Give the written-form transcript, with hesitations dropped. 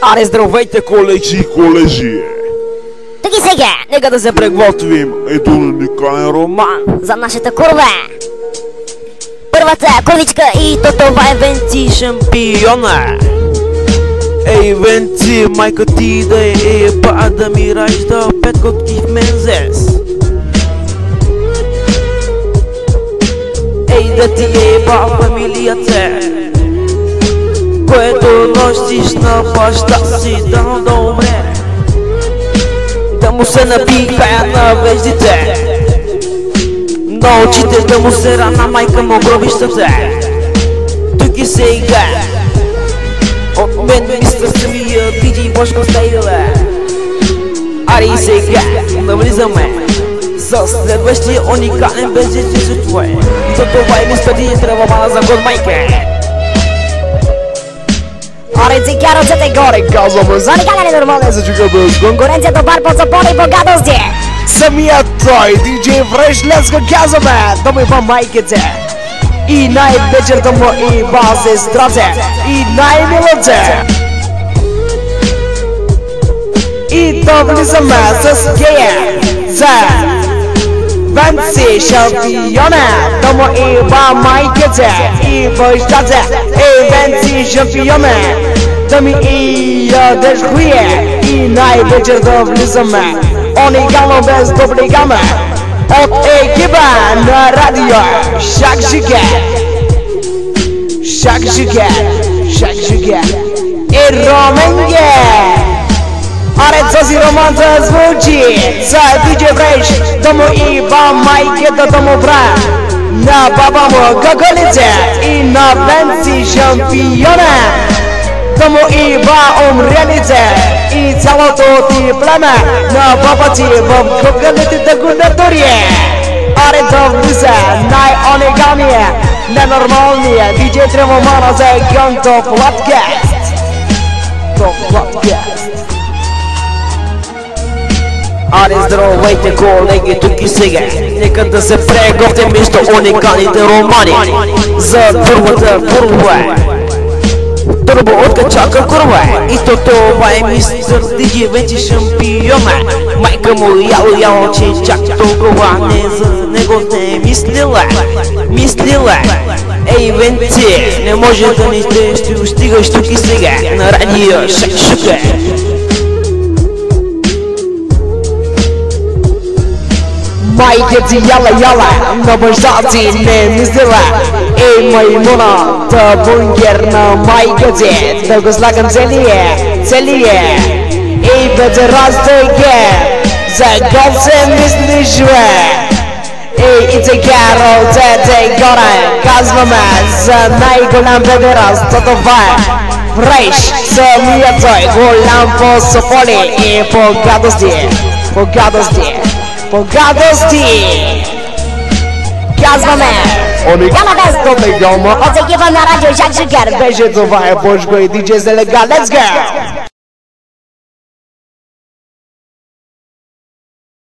Аре, здравейте, колежи и колежи! Таки сега, нека да се приготвим един уникален роман за нашата курва. Първата курвичка и то това е Венци шампиона. Ей, Венци, майка ти да е ба да ми ражда 5 котки в мензес. Ей, да ти е ба фамилията, което носиш на баща си, да умре. Да му се напихая на веждите, на очите да му се рана майка му гробищата. Тук и сега от мен мисля самия диджей Бошко Стайле. Аре и сега навлизаме с следващия уникален безжичен твой. И за това и мисля ти трябва мана за год майка. Аре, цикя ръцете горе, казваме за уникален нормален за чука без конкуренцията бар под запора и богатости. Самият той, диджей Фреш, леска казваме да му иба майките и най-вечерта му иба сестрате и най-милоте. И да влизаме с гея за Венци шампиона, да му иба майките и бащата. Ей, Венци шампиона, да ми и ядеш хуе и най-вечер да влизаме уникално без дубликаме от екипа на радио Шакшука. Шакшука, Шакшука и Роменге. Аре, този роман да звучи за диджей Фреш, да му иба майката да му бра на баба му гъгълице и на Венци шампиона, да му иба умрелице и цялото ти племе на баба ти в гъгълите да го натурие. Аре, да влиза най-уникалния, ненормалния диджей Тревомана за Гънто подкаст. Аре, здравейте, колеги, тук и сега. Нека да се преготвим между уникалните романи за първата курва. Турбо от качалка курва. И то това е мистер диджей Венци шампиона. Майка му яло, че чак толкова не за него не мислила. Ей, Венци, не може да не ще стигаш тук и сега на радио Шакшука. Майка ти яла, на баща ти не мислила. Ей, маймуната, бунгер на майка ти, да го слагам целие. Ей, педерастойке, за гол се мислиш, бе. Ей, и така ръцете горе, казваме за най-голям педераст, това е Фреш, самият той, голям по сополи и по гадости. Казваме уникална без дубликама от екипа на радио Шакшука. Беше това е Бошко и диджей Зелега. Let's go!